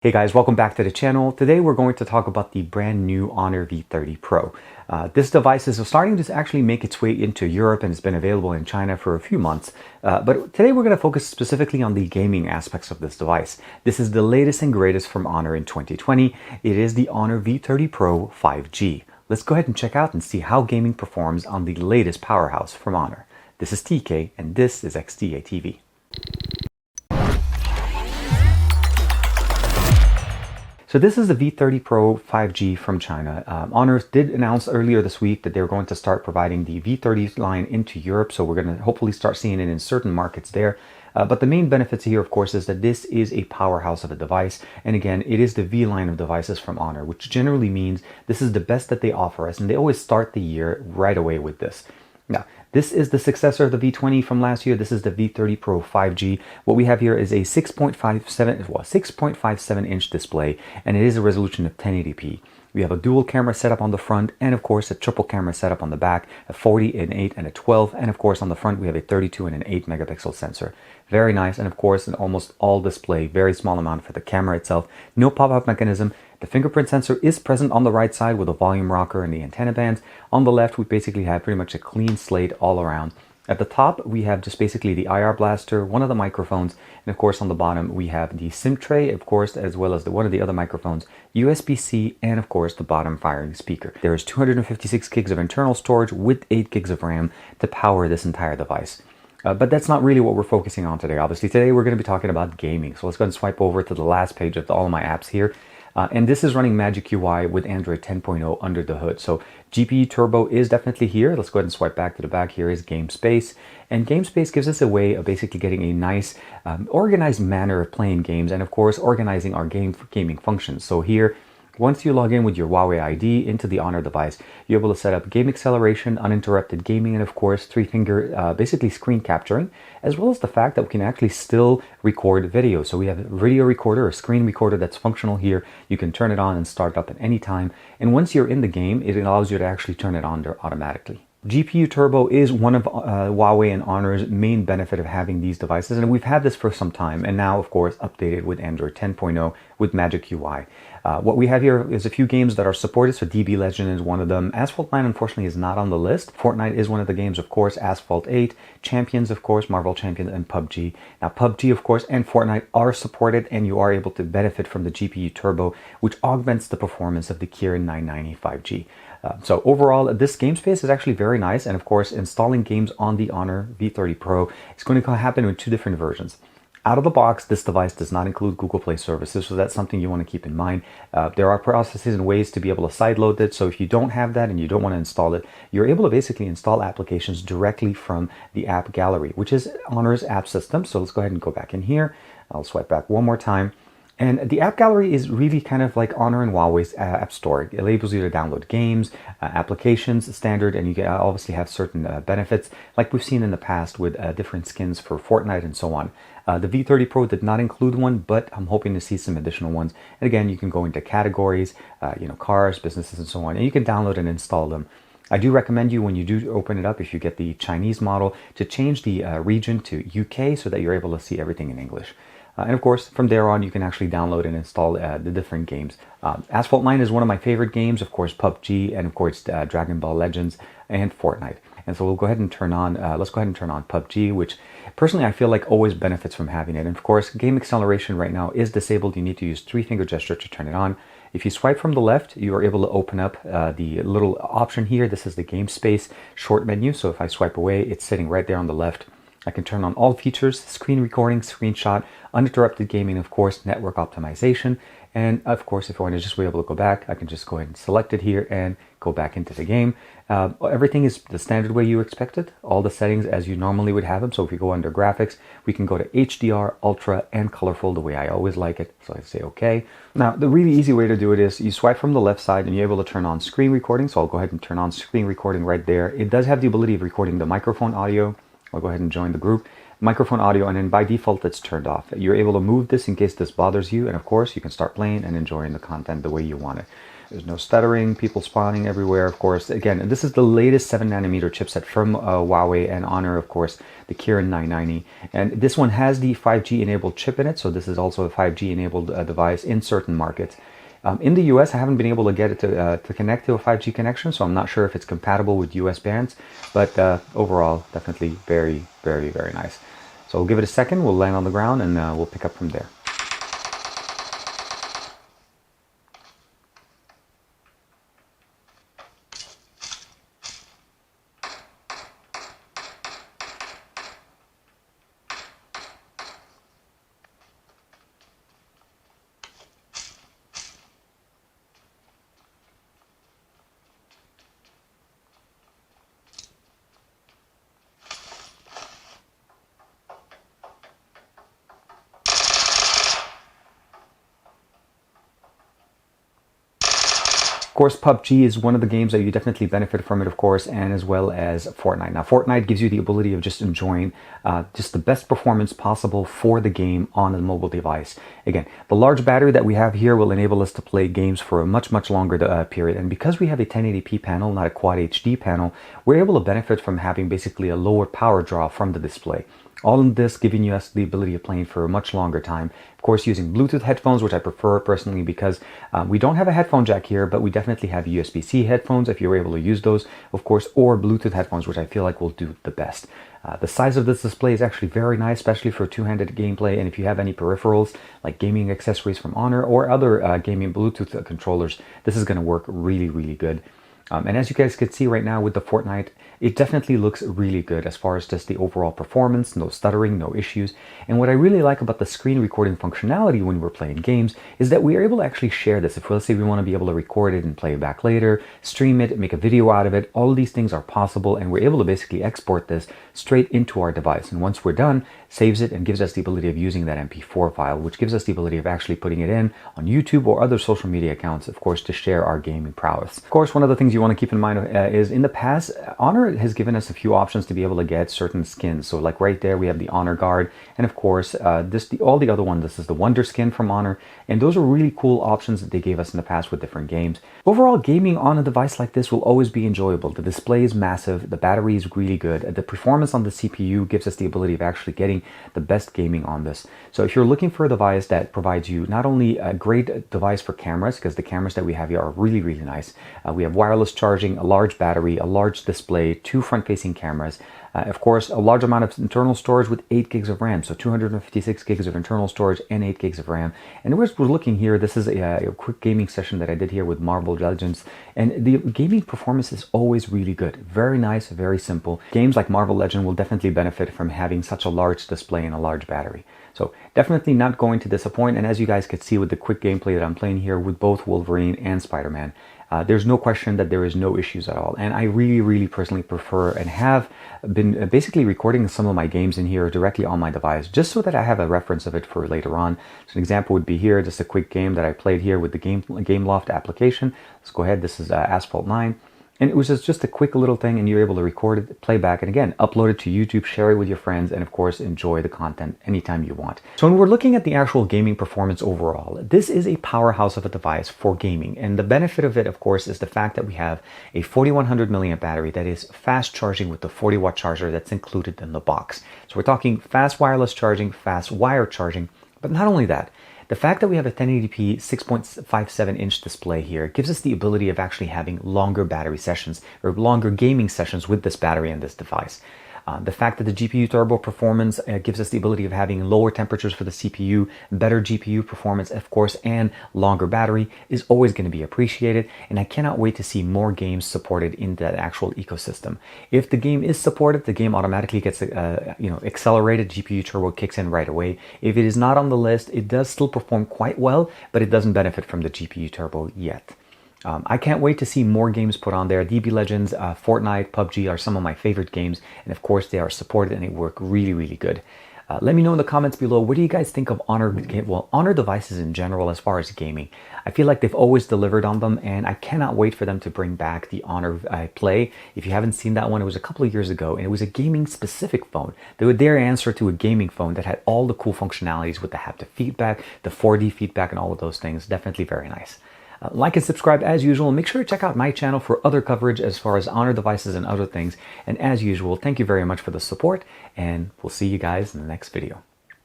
Hey guys, welcome back to the channel. Today we're going to talk about the brand new Honor V30 Pro. This device is starting to actually make its way into Europe and it's been available in China for a few months. But today we're going to focus specifically on the gaming aspects of this device. This is the latest and greatest from Honor in 2020. It is the Honor V30 Pro 5G. Let's go ahead and check out and see how gaming performs on the latest powerhouse from Honor. This is TK and this is XDA TV. So this is the V30 Pro 5G from China. Honor did announce earlier this week that they're going to start providing the V30 line into Europe, so we're going to hopefully start seeing it in certain markets there. But the main benefits here, of course, is that this is a powerhouse of a device. And again, it is the V line of devices from Honor, which generally means this is the best that they offer us. And they always start the year right away with this. Now, this is the successor of the V20 from last year. This is the V30 Pro 5G. What we have here is a 6.57 inch display, and it is a resolution of 1080p. We have a dual camera setup on the front, and of course a triple camera setup on the back, a 40, an 8, and a 12. And of course on the front we have a 32 and an 8 megapixel sensor. Very nice, and of course an almost all display, very small amount for the camera itself. No pop-up mechanism. The fingerprint sensor is present on the right side with a volume rocker and the antenna bands. On the left, we basically have pretty much a clean slate all around. At the top, we have just basically the IR blaster, one of the microphones, and of course on the bottom, we have the SIM tray, of course, as well as one of the other microphones, USB-C, and of course the bottom firing speaker. There is 256 gigs of internal storage with 8 gigs of RAM to power this entire device. But that's not really what we're focusing on today. Obviously, today we're going to be talking about gaming. So let's go ahead and swipe over to the last page of all of my apps here. And this is running Magic UI with Android 10.0 under the hood. So GPU Turbo is definitely here. Let's go ahead and swipe back to the back. Here is Game Space. And Game Space gives us a way of basically getting a nice organized manner of playing games and of course organizing our gaming functions. So here, once you log in with your Huawei ID into the Honor device, you're able to set up game acceleration, uninterrupted gaming, and of course three-finger basically screen capturing, as well as the fact that we can actually still record video. So we have a video recorder or screen recorder that's functional here. You can turn it on and start up at any time. And once you're in the game, it allows you to actually turn it on automatically. GPU Turbo is one of Huawei and Honor's main benefit of having these devices, and we've had this for some time, and now of course updated with Android 10.0 with Magic UI. What we have here is a few games that are supported, so DB Legend is one of them. Asphalt 9 unfortunately is not on the list. Fortnight is one of the games, of course. Asphalt 8, Champions, of course, Marvel Champions, and PUBG. Now PUBG, of course, and Fortnite are supported, and you are able to benefit from the GPU Turbo, which augments the performance of the Kirin 990 5G. So overall, this game space is actually very nice, and of course, installing games on the Honor V30 Pro is going to happen in two different versions. Out of the box, this device does not include Google Play services, so that's something you want to keep in mind. There are processes and ways to be able to sideload it, so if you don't have that and you don't want to install it, you're able to basically install applications directly from the app gallery, which is Honor's app system. So let's go ahead and go back in here. I'll swipe back one more time. And the app gallery is really kind of like Honor and Huawei's app store. It enables you to download games, applications, standard, and you can obviously have certain benefits like we've seen in the past with different skins for Fortnite and so on. The V30 Pro did not include one, but I'm hoping to see some additional ones. And again, you can go into categories, cars, businesses, and so on, and you can download and install them. I do recommend you, when you do open it up, if you get the Chinese model, to change the region to UK so that you're able to see everything in English. And of course, from there on, you can actually download and install the different games. Asphalt 9 is one of my favorite games, of course, PUBG, and of course, Dragon Ball Legends and Fortnite. And so we'll go ahead and turn on, let's go ahead and turn on PUBG, which personally I feel like always benefits from having it. And of course, game acceleration right now is disabled. You need to use three-finger gesture to turn it on. If you swipe from the left, you are able to open up the little option here. This is the game space short menu. So if I swipe away, it's sitting right there on the left. I can turn on all features, screen recording, screenshot, uninterrupted gaming, of course, network optimization. And of course, if I want to just be able to go back, I can just go ahead and select it here and go back into the game. Everything is the standard way you expect it. All the settings as you normally would have them. So if you go under graphics, we can go to HDR, Ultra, and colorful the way I always like it. So I say OK. Now, the really easy way to do it is you swipe from the left side and you're able to turn on screen recording. So I'll go ahead and turn on screen recording right there. It does have the ability of recording the microphone audio. I'll go ahead and join the group. microphone audio, and then by default it's turned off. You're able to move this in case this bothers you, and of course you can start playing and enjoying the content the way you want it. There's no stuttering, people spawning everywhere, of course. Again, this is the latest 7nm chipset from Huawei and Honor, of course, the Kirin 990. And this one has the 5G enabled chip in it, so this is also a 5G enabled device in certain markets. In the US, I haven't been able to get it to connect to a 5G connection, so I'm not sure if it's compatible with US bands, but overall, definitely very, very, very nice. So we'll give it a second, we'll land on the ground, and we'll pick up from there. Of course, PUBG is one of the games that you definitely benefit from it, of course, and as well as Fortnite. Now, Fortnite gives you the ability of just enjoying just the best performance possible for the game on a mobile device. Again, the large battery that we have here will enable us to play games for a much, much longer period. And because we have a 1080p panel, not a Quad HD panel, we're able to benefit from having basically a lower power draw from the display. All of this giving us the ability of playing for a much longer time. Of course, using Bluetooth headphones, which I prefer personally because we don't have a headphone jack here, but we definitely have USB-C headphones if you're able to use those, of course, or Bluetooth headphones, which I feel like will do the best. The size of this display is actually very nice, especially for two-handed gameplay, and if you have any peripherals like gaming accessories from Honor or other gaming Bluetooth controllers, this is going to work really, really good. And as you guys can see right now with the Fortnite, it definitely looks really good as far as just the overall performance, no stuttering, no issues. And what I really like about the screen recording functionality when we're playing games is that we are able to actually share this. If let's say we want to be able to record it and play it back later, stream it, make a video out of it, all of these things are possible, and we're able to basically export this straight into our device. And once we're done, saves it and gives us the ability of using that MP4 file, which gives us the ability of actually putting it in on YouTube or other social media accounts, of course, to share our gaming prowess. Of course, one of the things you want to keep in mind is in the past, Honor has given us a few options to be able to get certain skins. So like right there, we have the Honor Guard, and of course, all the other ones. This is the Wonder skin from Honor, and those are really cool options that they gave us in the past with different games. Overall, gaming on a device like this will always be enjoyable. The display is massive, the battery is really good, the performance on the CPU gives us the ability of actually getting the best gaming on this. So if you're looking for a device that provides you not only a great device for cameras, because the cameras that we have here are really, really nice. We have wireless charging, a large battery, a large display, two front-facing cameras, of course, a large amount of internal storage with 8 gigs of RAM, so 256 gigs of internal storage and 8 gigs of RAM. And we're looking here, this is a quick gaming session that I did here with Marvel Legends, and the gaming performance is always really good. Very nice, very simple. Games like Marvel Legend will definitely benefit from having such a large display and a large battery. So definitely not going to disappoint, and as you guys could see with the quick gameplay that I'm playing here with both Wolverine and Spider-Man, there's no question that there is no issues at all. And I really, really personally prefer and have been basically recording some of my games in here directly on my device, just so that I have a reference of it for later on. So an example would be here, just a quick game that I played here with the GameLoft application. Let's go ahead. This is Asphalt 9. And it was just a quick little thing, and you're able to record it, play back, and again, upload it to YouTube, share it with your friends, and of course, enjoy the content anytime you want. So when we're looking at the actual gaming performance overall, this is a powerhouse of a device for gaming. And the benefit of it, of course, is the fact that we have a 4100 milliamp battery that is fast charging with the 40-watt charger that's included in the box. So we're talking fast wireless charging, fast wire charging, but not only that, the fact that we have a 1080p 6.57-inch display here gives us the ability of actually having longer battery sessions or longer gaming sessions with this battery and this device. The fact that the GPU turbo performance gives us the ability of having lower temperatures for the CPU, better GPU performance, of course, and longer battery is always going to be appreciated. And I cannot wait to see more games supported in that actual ecosystem. If the game is supported, the game automatically gets accelerated. GPU turbo kicks in right away. If it is not on the list, it does still perform quite well, but it doesn't benefit from the GPU turbo yet. I can't wait to see more games put on there. DB Legends, Fortnite, PUBG are some of my favorite games, and of course they are supported and they work really, really good. Let me know in the comments below, what do you guys think of Honor devices in general as far as gaming? I feel like they've always delivered on them, and I cannot wait for them to bring back the Honor Play. If you haven't seen that one, it was a couple of years ago, and it was a gaming specific phone. They were their answer to a gaming phone that had all the cool functionalities with the haptic feedback, the 4D feedback, and all of those things. Definitely very nice. Like and subscribe as usual. Make sure to check out my channel for other coverage as far as Honor devices and other things. And as usual, thank you very much for the support, and we'll see you guys in the next video.